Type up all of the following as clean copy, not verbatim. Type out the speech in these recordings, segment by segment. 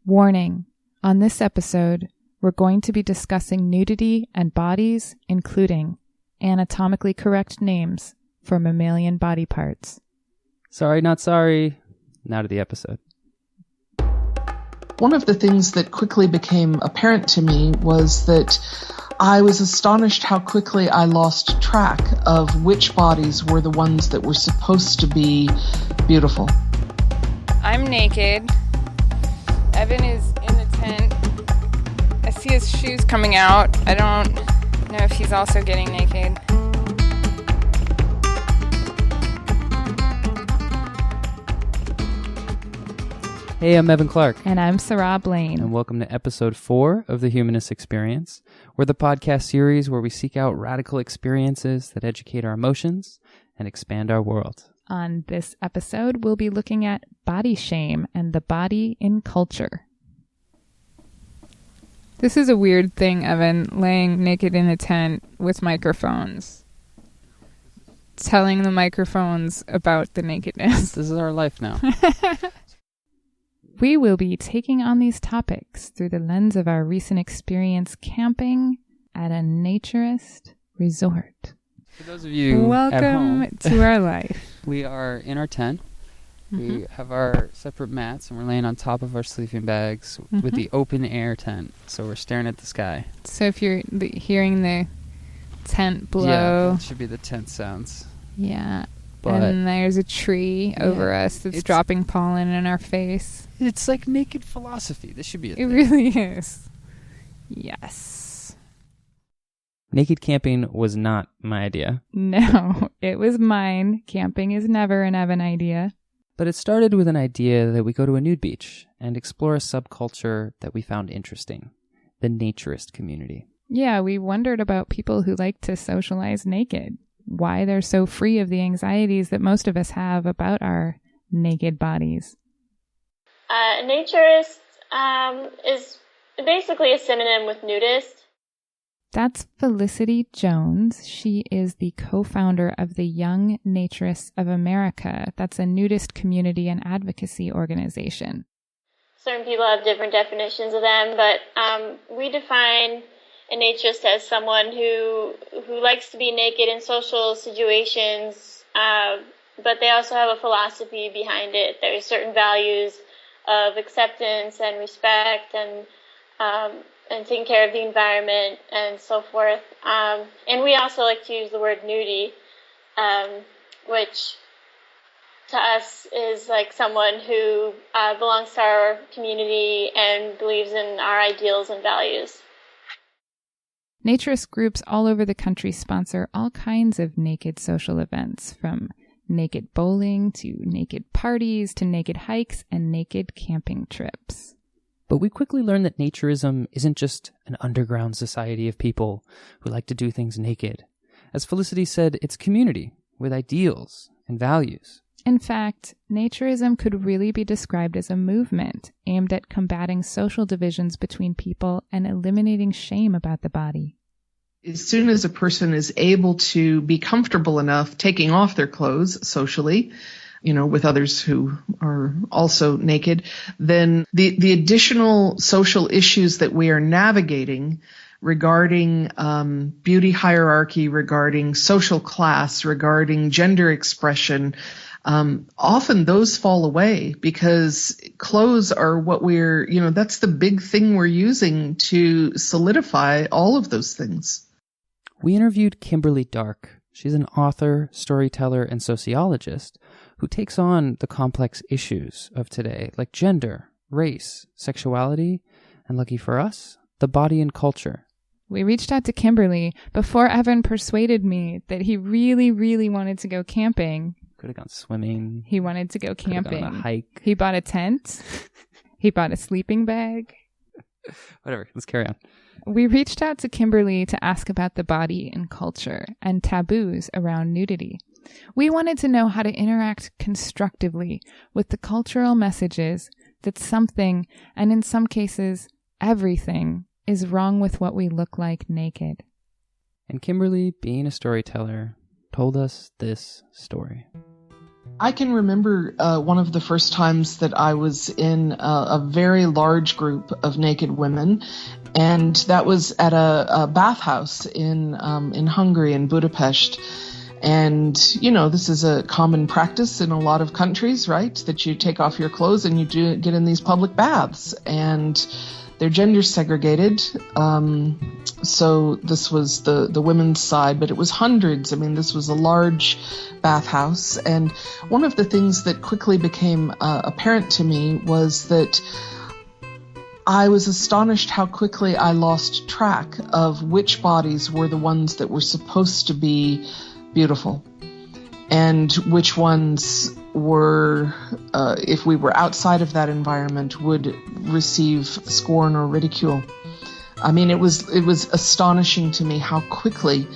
Warning, on this episode, we're going to be discussing nudity and bodies, including anatomically correct names for mammalian body parts. Sorry, not sorry. Now to the episode. One of the things that quickly became apparent to me was that I was astonished how quickly I lost track of which bodies were the ones that were supposed to be beautiful. I'm naked. Evan is in the tent. I see his shoes coming out. I don't know if he's also getting naked. Hey, I'm Evan Clark. And I'm Seráh Blaine. And welcome to episode 4 of the Humanist Experience. We're the podcast series where we seek out radical experiences that educate our emotions and expand our world. On this episode, we'll be looking at body shame and the body in culture. This is a weird thing, Evan, laying naked in a tent with microphones. Telling the microphones about the nakedness. This is our life now. We will be taking on these topics through the lens of our recent experience camping at a naturist resort. For those of you Welcome at home, to our life. We are in our tent. Mm-hmm. We have our separate mats, and we're laying on top of our sleeping bags with the open air tent. So we're staring at the sky. So if you're hearing the tent blow. Yeah, that should be the tent sounds. Yeah. But and there's a tree over us that's dropping pollen in our face. It's like naked philosophy. This should be a thing. It really is. Yes. Naked camping was not my idea. No, it was mine. Camping is never an Evan idea. But it started with an idea that we go to a nude beach and explore a subculture that we found interesting, the naturist community. Yeah, we wondered about people who like to socialize naked, why they're so free of the anxieties that most of us have about our naked bodies. Naturist is basically a synonym with nudist. That's Felicity Jones. She is the co-founder of the Young Naturists of America. That's a nudist community and advocacy organization. Certain people have different definitions of them, but we define a naturist as someone who likes to be naked in social situations, but they also have a philosophy behind it. There are certain values of acceptance and respect and taking care of the environment and so forth. And we also like to use the word nudity, which to us is like someone who belongs to our community and believes in our ideals and values. Naturist groups all over the country sponsor all kinds of naked social events, from naked bowling to naked parties to naked hikes and naked camping trips. But we quickly learned that Naturism isn't just an underground society of people who like to do things naked. As Felicity said, it's community with ideals and values. In fact, Naturism could really be described as a movement aimed at combating social divisions between people and eliminating shame about the body. As soon as a person is able to be comfortable enough taking off their clothes socially, with others who are also naked, then the additional social issues that we are navigating regarding beauty hierarchy, regarding social class, regarding gender expression, often those fall away because clothes are what that's the big thing we're using to solidify all of those things. We interviewed Kimberly Dark. She's an author, storyteller, and sociologist who takes on the complex issues of today, like gender, race, sexuality, and lucky for us, the body and culture. We reached out to Kimberly before Evan persuaded me that he really, really wanted to go camping. Could have gone swimming. He wanted to go camping. Could have gone on a hike. He bought a tent. He bought a sleeping bag. Whatever, let's carry on. We reached out to Kimberly to ask about the body and culture and taboos around nudity. We wanted to know how to interact constructively with the cultural messages that something, and in some cases, everything, is wrong with what we look like naked. And Kimberly, being a storyteller, told us this story. I can remember one of the first times that I was in a very large group of naked women, and that was at a bathhouse in Hungary, in Budapest. And, this is a common practice in a lot of countries, right? That you take off your clothes and you get in these public baths. And they're gender segregated. So this was the women's side, but it was hundreds. I mean, this was a large bathhouse. And one of the things that quickly became apparent to me was that I was astonished how quickly I lost track of which bodies were the ones that were supposed to be beautiful and which ones were, if we were outside of that environment, would receive scorn or ridicule. I mean, it was astonishing to me how quickly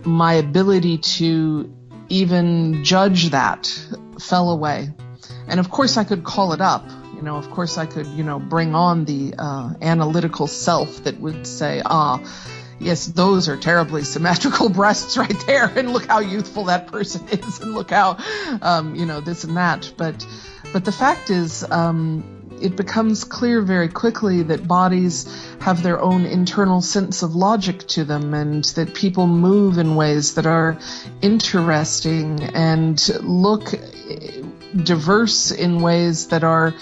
my ability to even judge that fell away. And of course I could call it up. Of course I could, bring on the analytical self that would say, yes, those are terribly symmetrical breasts right there, and look how youthful that person is, and look how, this and that. But the fact is, it becomes clear very quickly that bodies have their own internal sense of logic to them, and that people move in ways that are interesting and look diverse in ways that are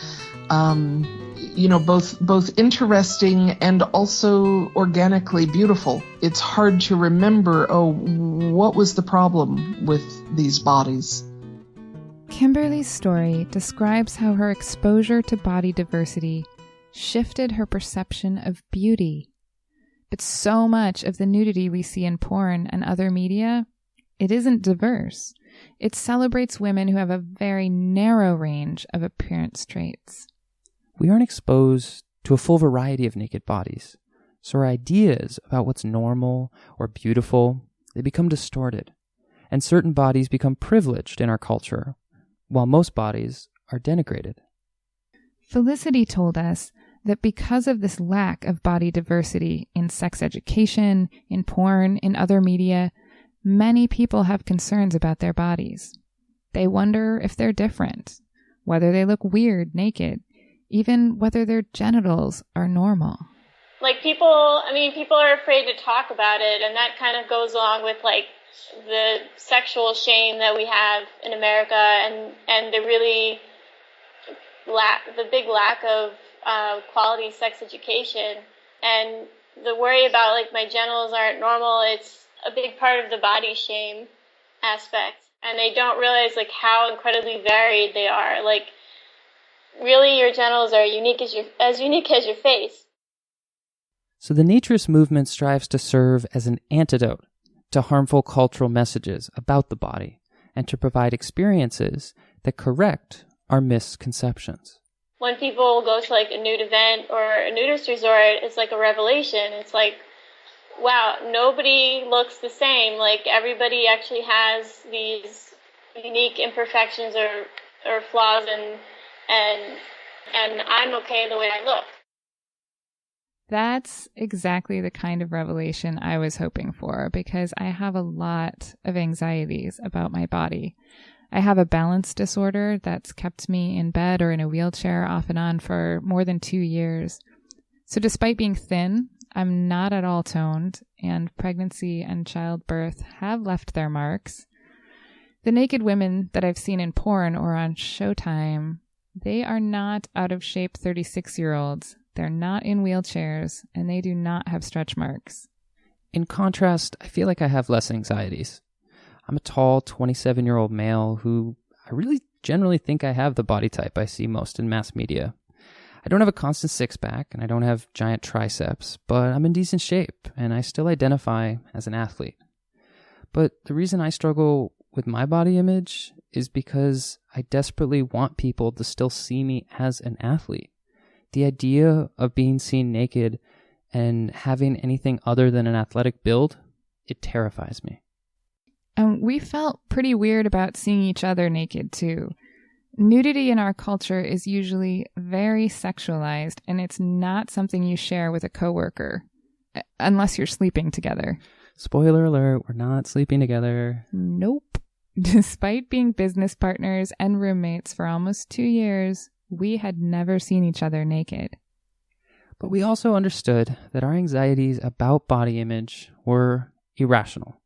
both interesting and also organically beautiful. It's hard to remember, what was the problem with these bodies? Kimberly's story describes how her exposure to body diversity shifted her perception of beauty. But so much of the nudity we see in porn and other media, it isn't diverse. It celebrates women who have a very narrow range of appearance traits. We aren't exposed to a full variety of naked bodies, so our ideas about what's normal or beautiful, they become distorted, and certain bodies become privileged in our culture, while most bodies are denigrated. Felicity told us that because of this lack of body diversity in sex education, in porn, in other media, many people have concerns about their bodies. They wonder if they're different, whether they look weird naked, even whether their genitals are normal. People are afraid to talk about it, and that kind of goes along with the sexual shame that we have in America, and the big lack of quality sex education, and the worry about my genitals aren't normal. It's a big part of the body shame aspect, and they don't realize how incredibly varied they are. Really, your genitals are unique as your face. So the Naturist movement strives to serve as an antidote to harmful cultural messages about the body, and to provide experiences that correct our misconceptions. When people go to a nude event or a nudist resort, it's a revelation. It's wow, nobody looks the same. Everybody actually has these unique imperfections or flaws, and I'm okay the way I look. That's exactly the kind of revelation I was hoping for, because I have a lot of anxieties about my body. I have a balance disorder that's kept me in bed or in a wheelchair off and on for more than 2 years. So despite being thin, I'm not at all toned, and pregnancy and childbirth have left their marks. The naked women that I've seen in porn or on Showtime, they are not out of shape 36-year-olds. They're not in wheelchairs, and they do not have stretch marks. In contrast, I feel like I have less anxieties. I'm a tall 27-year-old male who I really generally think I have the body type I see most in mass media. I don't have a constant six-pack, and I don't have giant triceps, but I'm in decent shape, and I still identify as an athlete. But the reason I struggle with my body image is because I desperately want people to still see me as an athlete. The idea of being seen naked and having anything other than an athletic build, it terrifies me. And we felt pretty weird about seeing each other naked, too. Nudity in our culture is usually very sexualized, and it's not something you share with a coworker, unless you're sleeping together. Spoiler alert, we're not sleeping together. Nope. Despite being business partners and roommates for almost 2 years, we had never seen each other naked. But we also understood that our anxieties about body image were irrational.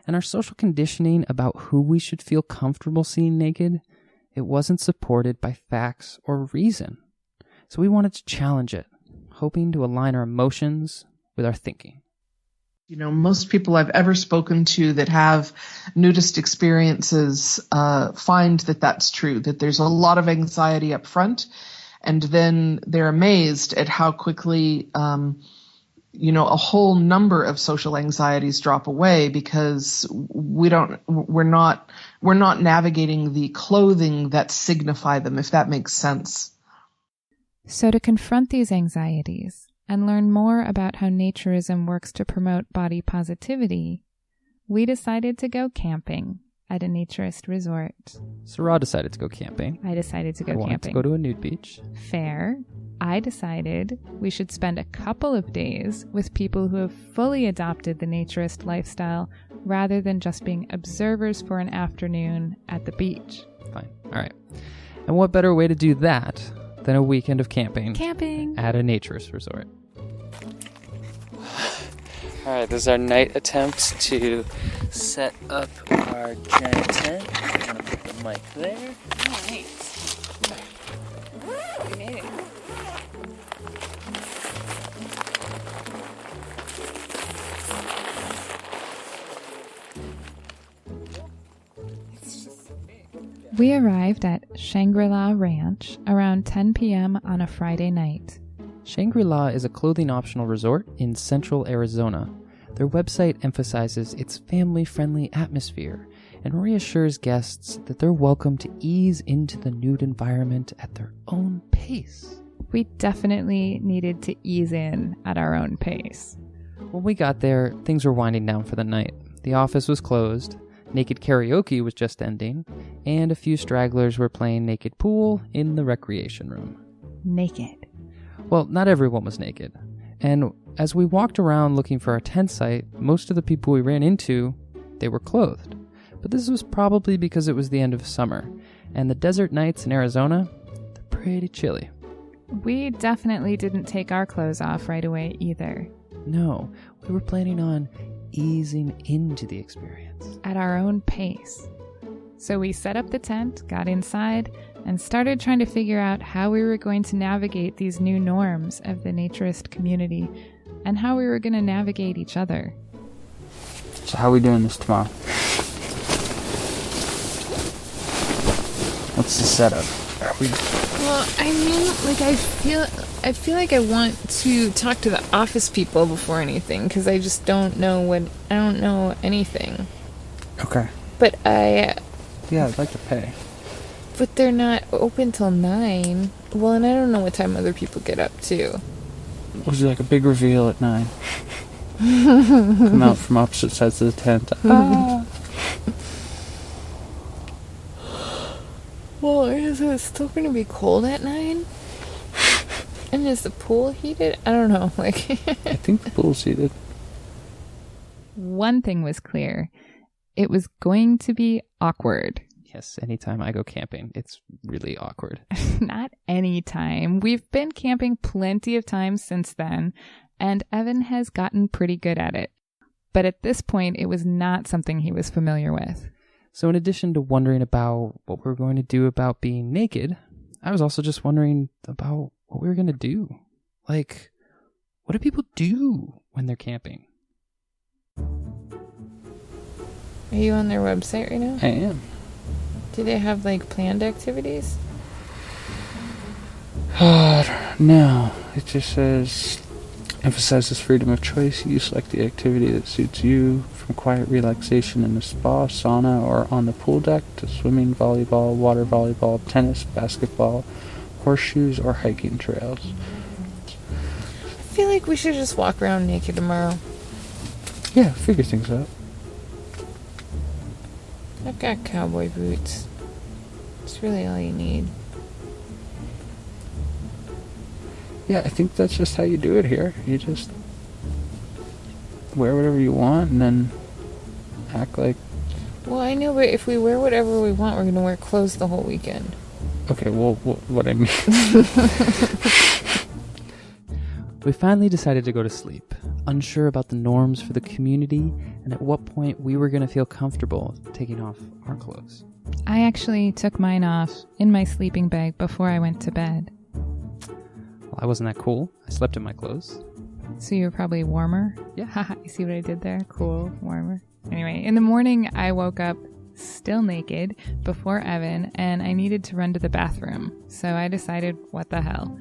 And our social conditioning about who we should feel comfortable seeing naked, it wasn't supported by facts or reason. So we wanted to challenge it, hoping to align our emotions with our thinking. You know, most people I've ever spoken to that have nudist experiences find that that's true, that there's a lot of anxiety up front, and then they're amazed at how quickly, a whole number of social anxieties drop away because we're not navigating the clothing that signify them, if that makes sense. So to confront these anxieties and learn more about how Naturism works to promote body positivity, we decided to go camping at a naturist resort. Seráh decided to go camping. I decided to go I wanted camping. to go to a nude beach. Fair. I decided we should spend a couple of days with people who have fully adopted the naturist lifestyle rather than just being observers for an afternoon at the beach. Fine. All right. And what better way to do that than a weekend of camping at a naturist resort? All right, this is our night attempt to set up our giant tent. I'm going to put the mic there. Nice. We made it. We arrived at Shangri-La Ranch around 10 p.m. on a Friday night. Shangri-La is a clothing-optional resort in central Arizona. Their website emphasizes its family-friendly atmosphere and reassures guests that they're welcome to ease into the nude environment at their own pace. We definitely needed to ease in at our own pace. When we got there, things were winding down for the night. The office was closed, naked karaoke was just ending, and a few stragglers were playing naked pool in the recreation room. Naked. Well, not everyone was naked. And as we walked around looking for our tent site, most of the people we ran into, they were clothed. But this was probably because it was the end of summer, and the desert nights in Arizona, they're pretty chilly. We definitely didn't take our clothes off right away either. No, we were planning on easing into the experience. At our own pace. So we set up the tent, got inside, and started trying to figure out how we were going to navigate these new norms of the naturist community and how we were going to navigate each other. So how are we doing this tomorrow? What's the setup? Well, I mean, like, I feel like I want to talk to the office people before anything, because I just don't know anything. Okay. But Yeah, I'd like to pay. But they're not open till 9. Well, and I don't know what time other people get up too. Was it like a big reveal at 9? Come out from opposite sides of the tent. Well, is it still going to be cold at 9? And is the pool heated? I don't know. I think the pool's heated. One thing was clear. It was going to be awkward. Yes, anytime I go camping, it's really awkward. Not anytime. We've been camping plenty of times since then, and Evan has gotten pretty good at it. But at this point, it was not something he was familiar with. So in addition to wondering about what we were going to do about being naked, I was also just wondering about what we were going to do. Like, what do people do when they're camping? Are you on their website right now? I am. Do they have, like, planned activities? No. It just says, emphasizes freedom of choice. You select the activity that suits you, from quiet relaxation in a spa, sauna, or on the pool deck, to swimming, volleyball, water volleyball, tennis, basketball, horseshoes, or hiking trails. I feel like we should just walk around naked tomorrow. Yeah, figure things out. I've got cowboy boots. It's really all you need. Yeah, I think that's just how you do it here. You just wear whatever you want and then act like Well, I know, but if we wear whatever we want, we're going to wear clothes the whole weekend. Okay, well, what I mean... We finally decided to go to sleep, unsure about the norms for the community and at what point we were going to feel comfortable taking off our clothes. I actually took mine off in my sleeping bag before I went to bed. Well, I wasn't that cool. I slept in my clothes. So you were probably warmer? Yeah. Haha, you see what I did there? Cool, warmer. Anyway, in the morning, I woke up still naked before Evan, and I needed to run to the bathroom. So I decided, what the hell?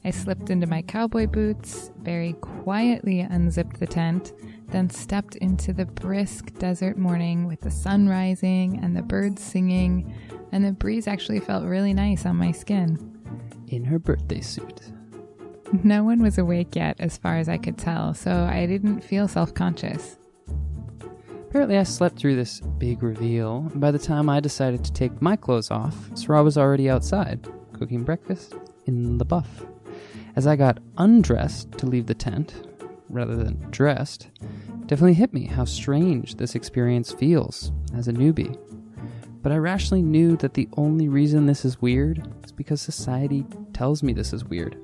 I slipped into my cowboy boots, very quietly unzipped the tent, then stepped into the brisk desert morning with the sun rising and the birds singing, and the breeze actually felt really nice on my skin. In her birthday suit. No one was awake yet, as far as I could tell, so I didn't feel self-conscious. Apparently I slept through this big reveal, and by the time I decided to take my clothes off, Seráh was already outside, cooking breakfast in the buff. As I got undressed to leave the tent, rather than dressed, it definitely hit me how strange this experience feels as a newbie. But I rationally knew that the only reason this is weird is because society tells me this is weird.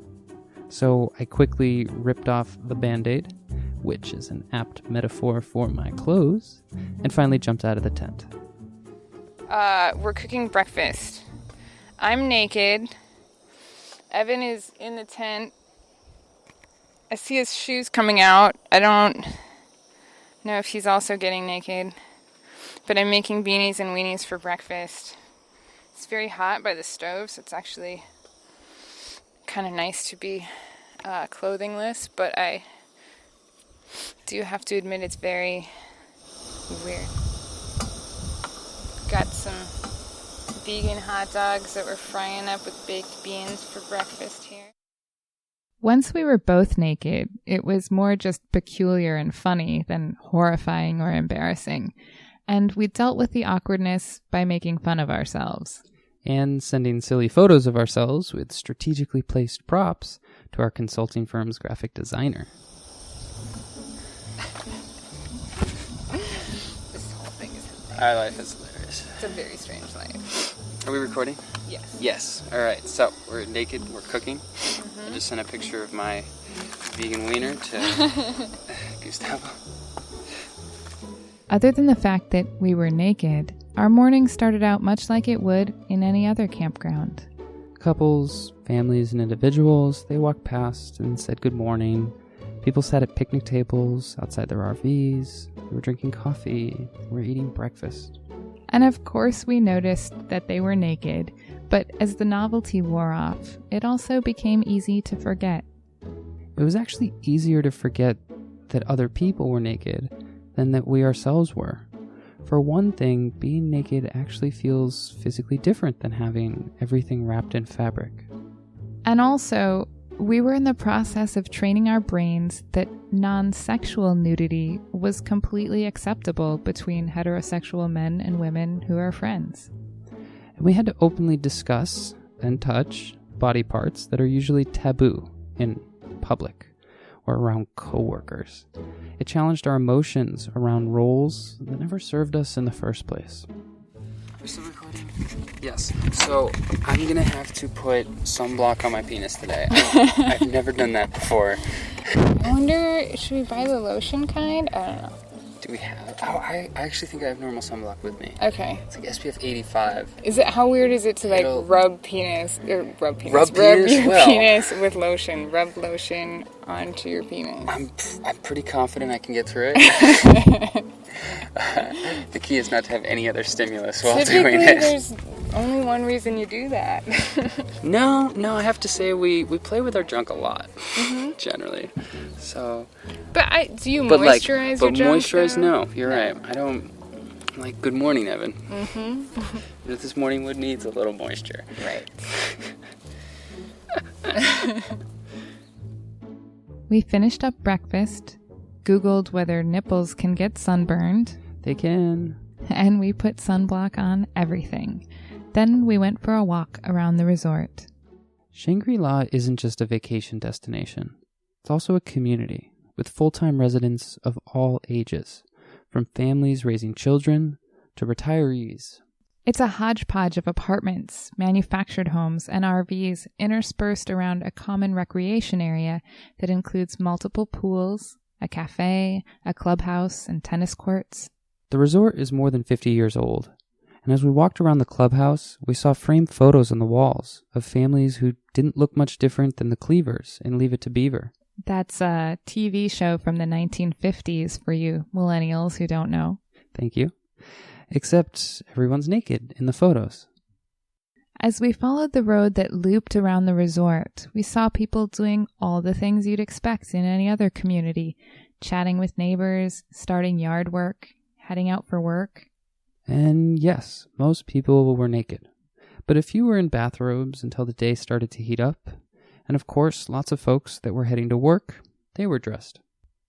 So I quickly ripped off the Band-Aid, which is an apt metaphor for my clothes, and finally jumped out of the tent. We're cooking breakfast. I'm naked. Evan is in the tent. I see his shoes coming out. I don't know if he's also getting naked. But I'm making beanies and weenies for breakfast. It's very hot by the stove, so it's actually kind of nice to be clothingless. But I do have to admit it's very weird. Got some vegan hot dogs that we're frying up with baked beans for breakfast here. Once we were both naked, it was more just peculiar and funny than horrifying or embarrassing. And we dealt with the awkwardness by making fun of ourselves. And sending silly photos of ourselves with strategically placed props to our consulting firm's graphic designer. This whole thing is hilarious. Our life is hilarious. It's a very strange life. Are we recording? Yes. Yes. All right. So we're naked. We're cooking. I just sent a picture of my vegan wiener to Gustavo. Other than the fact that we were naked, our morning started out much like it would in any other campground. Couples, families, and individuals, they walked past and said good morning. People sat at picnic tables outside their RVs. They were drinking coffee. They were eating breakfast. And of course we noticed that they were naked, but as the novelty wore off, it also became easy to forget. It was actually easier to forget that other people were naked than that we ourselves were. For one thing, being naked actually feels physically different than having everything wrapped in fabric. And also, we were in the process of training our brains that non-sexual nudity was completely acceptable between heterosexual men and women who are friends. And we had to openly discuss and touch body parts that are usually taboo in public or around coworkers. It challenged our emotions around roles that never served us in the first place. Are you still recording? Yes. So I'm going to have to put sunblock on my penis today. I've never done that before. I wonder, should we buy the lotion kind? I don't know. Do we have? Oh, I actually think I have normal sunblock with me. Okay. It's like SPF 85. Is it, how weird is it to like rub penis well, penis with lotion? Rub lotion onto your penis. I'm pretty confident I can get through it. The key is not to have any other stimulus while doing it. There's only one reason you do that. No, I have to say we play with our junk a lot, generally. So. But do you moisturize your junk? But moisturize, no. You're right. I don't. Like, good morning, Evan. This morning wood needs a little moisture. Right. We finished up breakfast, Googled whether nipples can get sunburned. They can. And we put sunblock on everything. Then we went for a walk around the resort. Shangri-La isn't just a vacation destination. It's also a community with full-time residents of all ages, from families raising children to retirees. It's a hodgepodge of apartments, manufactured homes, and RVs interspersed around a common recreation area that includes multiple pools, a cafe, a clubhouse, and tennis courts. The resort is more than 50 years old, and as we walked around the clubhouse, we saw framed photos on the walls of families who didn't look much different than the Cleavers in Leave It to Beaver. That's a TV show from the 1950s for you millennials who don't know. Thank you. Except everyone's naked in the photos. As we followed the road that looped around the resort, we saw people doing all the things you'd expect in any other community, chatting with neighbors, starting yard work, heading out for work. And yes, most people were naked. But a few were in bathrobes until the day started to heat up. And of course, lots of folks that were heading to work, they were dressed.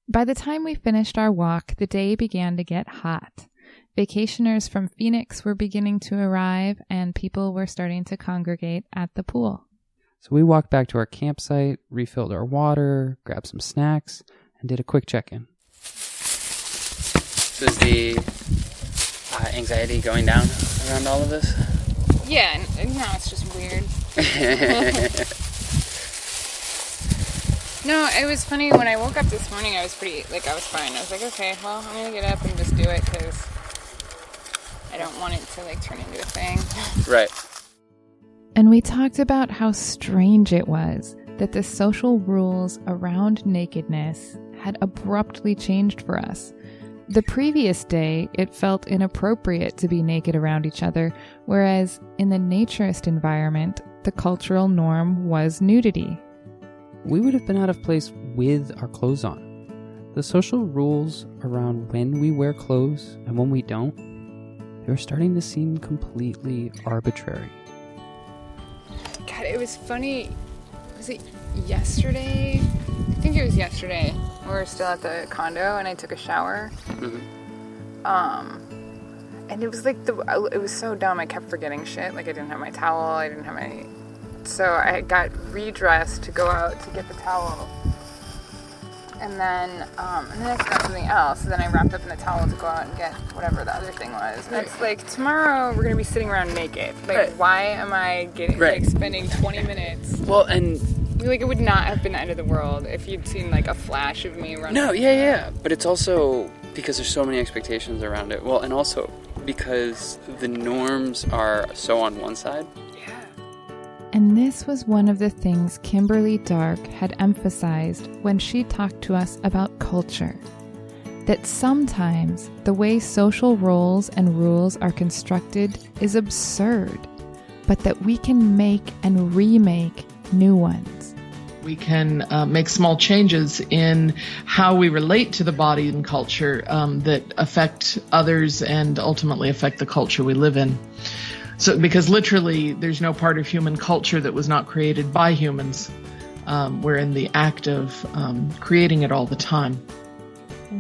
By the time we finished our walk, the day began to get hot. Vacationers from Phoenix were beginning to arrive, and people were starting to congregate at the pool. So we walked back to our campsite, refilled our water, grabbed some snacks, and did a quick check-in. So is the anxiety going down around all of this? Yeah, no, it's just weird. No, it was funny. When I woke up this morning, I was fine. I was like, okay, well, I'm going to get up and just do it because I don't want it to, turn into a thing. Right. And we talked about how strange it was that the social rules around nakedness had abruptly changed for us. The previous day, it felt inappropriate to be naked around each other, whereas in the naturist environment, the cultural norm was nudity. We would have been out of place with our clothes on. The social rules around when we wear clothes and when we don't, they were starting to seem completely arbitrary. God, it was funny. Was it yesterday? I think it was yesterday. We were still at the condo and I took a shower. Mm-hmm. And it was it was so dumb. I kept forgetting shit. I didn't have my towel. So I got redressed to go out to get the towel. And then I forgot something else. So then I wrapped up in the towel to go out and get whatever the other thing was. And it's tomorrow we're going to be sitting around naked. Why am I spending 20 minutes? Well, and it would not have been the end of the world if you'd seen a flash of me running. No, yeah. But it's also because there's so many expectations around it. Well, and also because the norms are so on one side. And this was one of the things Kimberly Dark had emphasized when she talked to us about culture. That sometimes the way social roles and rules are constructed is absurd, but that we can make and remake new ones. We can make small changes in how we relate to the body and culture that affect others and ultimately affect the culture we live in. So, because literally there's no part of human culture that was not created by humans. We're in the act of creating it all the time.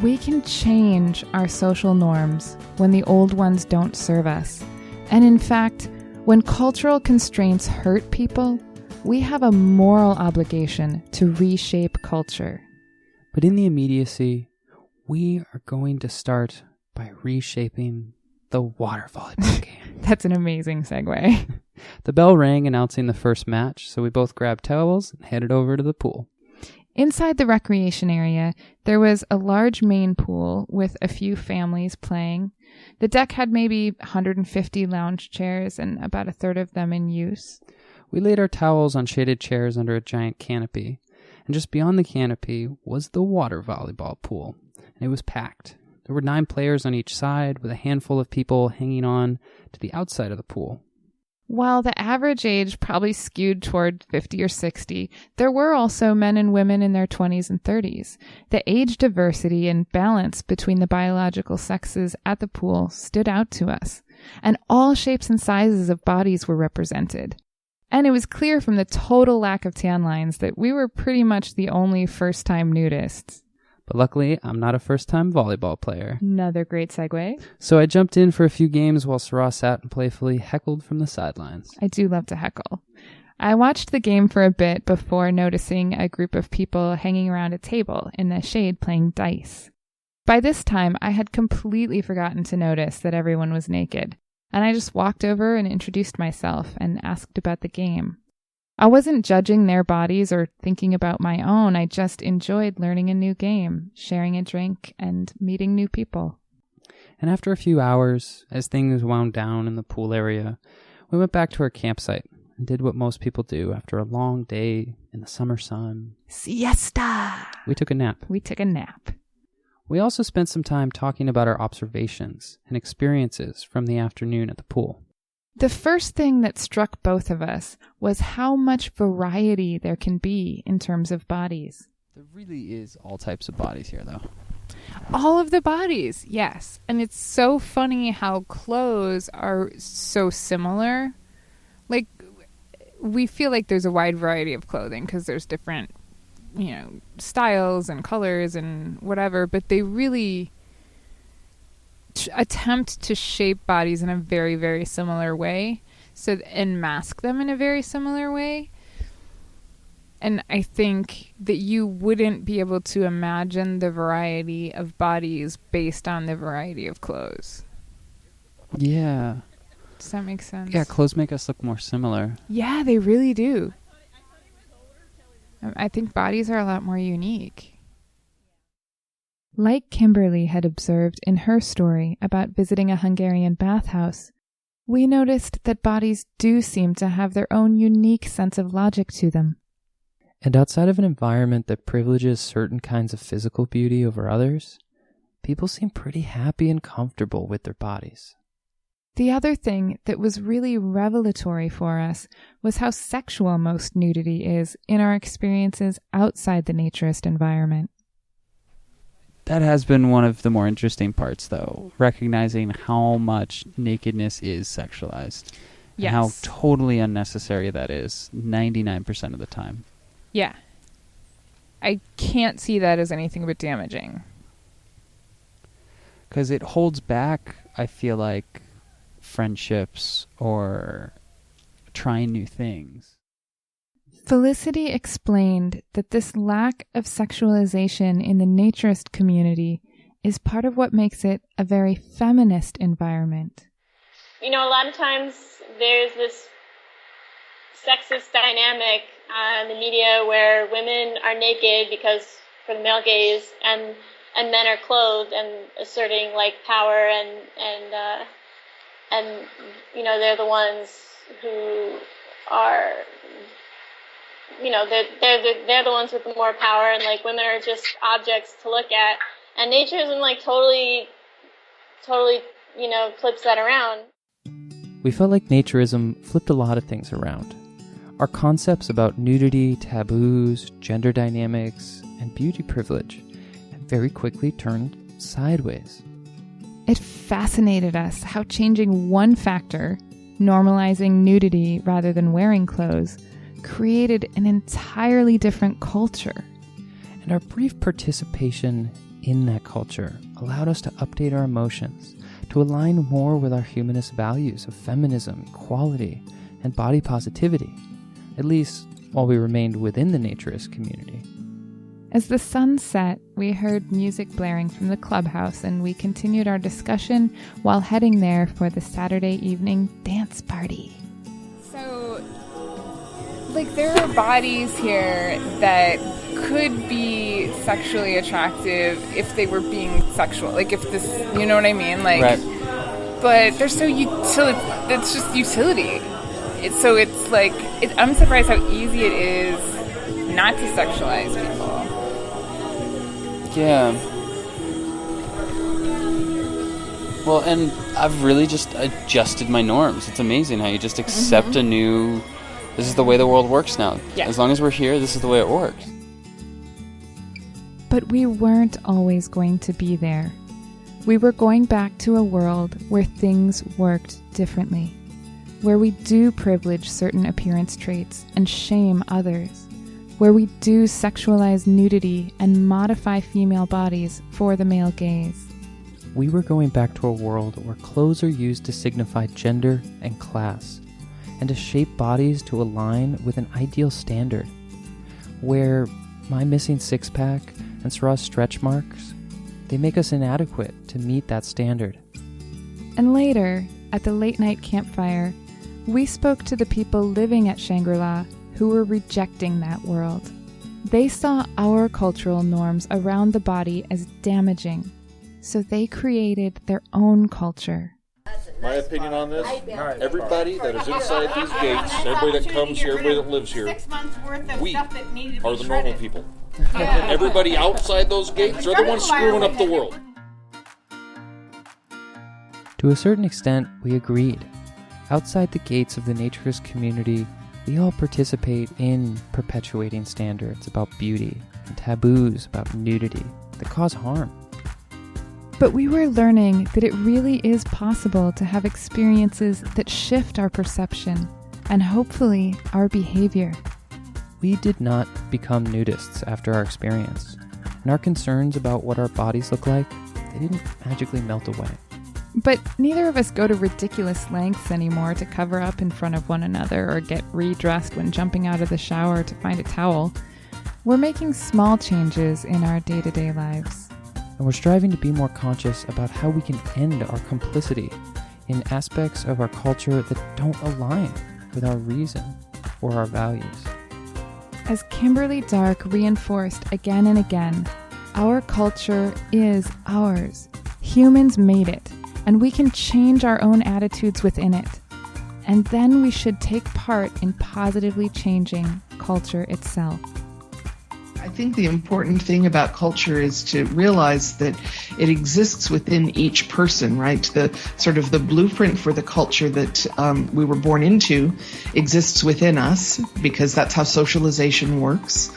We can change our social norms when the old ones don't serve us. And in fact, when cultural constraints hurt people, we have a moral obligation to reshape culture. But in the immediacy, we are going to start by reshaping the water volleyball game. That's an amazing segue. The bell rang announcing the first match, so we both grabbed towels and headed over to the pool. Inside the recreation area, there was a large main pool with a few families playing. The deck had maybe 150 lounge chairs and about a third of them in use. We laid our towels on shaded chairs under a giant canopy, and just beyond the canopy was the water volleyball pool, and it was packed. There were 9 players on each side, with a handful of people hanging on to the outside of the pool. While the average age probably skewed toward 50 or 60, there were also men and women in their 20s and 30s. The age diversity and balance between the biological sexes at the pool stood out to us, and all shapes and sizes of bodies were represented. And it was clear from the total lack of tan lines that we were pretty much the only first-time nudists. But luckily, I'm not a first-time volleyball player. Another great segue. So I jumped in for a few games while Seráh sat and playfully heckled from the sidelines. I do love to heckle. I watched the game for a bit before noticing a group of people hanging around a table in the shade playing dice. By this time, I had completely forgotten to notice that everyone was naked, and I just walked over and introduced myself and asked about the game. I wasn't judging their bodies or thinking about my own. I just enjoyed learning a new game, sharing a drink, and meeting new people. And after a few hours, as things wound down in the pool area, we went back to our campsite and did what most people do after a long day in the summer sun. Siesta! We took a nap. We also spent some time talking about our observations and experiences from the afternoon at the pool. The first thing that struck both of us was how much variety there can be in terms of bodies. There really is all types of bodies here, though. All of the bodies, yes. And it's so funny how clothes are so similar. Like, we feel like there's a wide variety of clothing because there's different, styles and colors and whatever, but they really attempt to shape bodies in a very, very similar way, and mask them in a very similar way. And I think that you wouldn't be able to imagine the variety of bodies based on the variety of clothes. Yeah. Does that make sense? Yeah, clothes make us look more similar. Yeah, they really do. I think bodies are a lot more unique. Like Kimberly had observed in her story about visiting a Hungarian bathhouse, we noticed that bodies do seem to have their own unique sense of logic to them. And outside of an environment that privileges certain kinds of physical beauty over others, people seem pretty happy and comfortable with their bodies. The other thing that was really revelatory for us was how sexual most nudity is in our experiences outside the naturist environment. That has been one of the more interesting parts, though, recognizing how much nakedness is sexualized. Yes. And how totally unnecessary that is 99% of the time. Yeah. I can't see that as anything but damaging. Because it holds back, I feel like, friendships or trying new things. Felicity explained that this lack of sexualization in the naturist community is part of what makes it a very feminist environment. A lot of times there's this sexist dynamic in the media where women are naked because for the male gaze and men are clothed and asserting power and they're the ones who are they're the ones with more power, and women are just objects to look at. And Naturism totally flips that around. We felt like Naturism flipped a lot of things around. Our concepts about nudity, taboos, gender dynamics, and beauty privilege have very quickly turned sideways. It fascinated us how changing one factor, normalizing nudity rather than wearing clothes, created an entirely different culture. And our brief participation in that culture allowed us to update our emotions, to align more with our humanist values of feminism, equality, and body positivity, at least while we remained within the naturist community. As the sun set, we heard music blaring from the clubhouse, and we continued our discussion while heading there for the Saturday evening dance party. So, there are bodies here that could be sexually attractive if they were being sexual. If this, you know what I mean? Right. But they're so it's just utility. I'm surprised how easy it is not to sexualize people. Yeah. Well, and I've really just adjusted my norms. It's amazing how you just accept a new... This is the way the world works now. Yeah. As long as we're here, this is the way it works. But we weren't always going to be there. We were going back to a world where things worked differently, where we do privilege certain appearance traits and shame others, where we do sexualize nudity and modify female bodies for the male gaze. We were going back to a world where clothes are used to signify gender and class, and to shape bodies to align with an ideal standard, where my missing six-pack and Seráh's stretch marks, they make us inadequate to meet that standard. And later, at the late-night campfire, we spoke to the people living at Shangri-La who were rejecting that world. They saw our cultural norms around the body as damaging, so they created their own culture. My opinion on this, everybody that is inside these gates, everybody that comes here, everybody that lives here, we are the normal people. Everybody outside those gates are the ones screwing up the world. To a certain extent, we agreed. Outside the gates of the naturist community, we all participate in perpetuating standards about beauty and taboos about nudity that cause harm. But we were learning that it really is possible to have experiences that shift our perception and hopefully our behavior. We did not become nudists after our experience, and our concerns about what our bodies look like, they didn't magically melt away. But neither of us go to ridiculous lengths anymore to cover up in front of one another or get redressed when jumping out of the shower to find a towel. We're making small changes in our day-to-day lives. And we're striving to be more conscious about how we can end our complicity in aspects of our culture that don't align with our reason or our values. As Kimberly Dark reinforced again and again, our culture is ours. Humans made it, and we can change our own attitudes within it. And then we should take part in positively changing culture itself. I think the important thing about culture is to realize that it exists within each person, right? The sort of the blueprint for the culture that we were born into exists within us because that's how socialization works.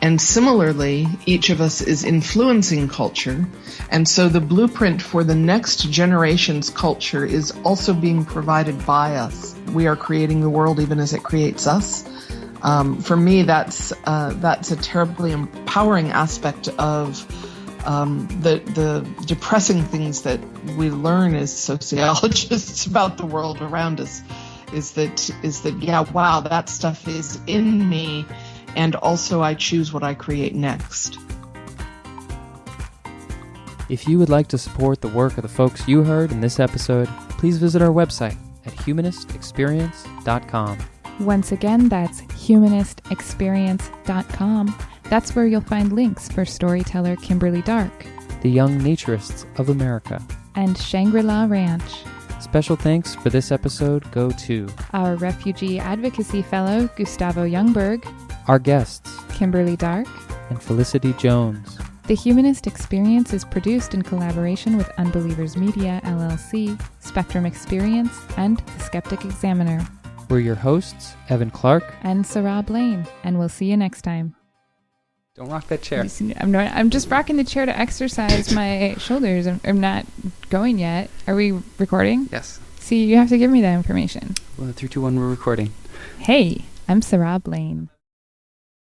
And similarly, each of us is influencing culture. And so the blueprint for the next generation's culture is also being provided by us. We are creating the world even as it creates us. For me, that's a terribly empowering aspect of the depressing things that we learn as sociologists about the world around us. Is that yeah, wow, that stuff is in me, and also I choose what I create next. If you would like to support the work of the folks you heard in this episode, please visit our website at humanistexperience.com. Once again, that's humanistexperience.com. That's where you'll find links for storyteller Kimberly Dark, the Young Naturists of America, and Shangri-La Ranch. Special thanks for this episode go to our Refugee Advocacy Fellow, Gustavo Youngberg, our guests, Kimberly Dark, and Felicity Jones. The Humanist Experience is produced in collaboration with Unbelievers Media, LLC, Spectrum Experience, and The Skeptic Examiner. We're your hosts, Evan Clark and Seráh Blaine, and we'll see you next time. Don't rock that chair. I'm just rocking the chair to exercise my shoulders. I'm not going yet. Are we recording? Yes. See, you have to give me that information. 1, 3, 2, 1, we're recording. Hey, I'm Seráh Blaine.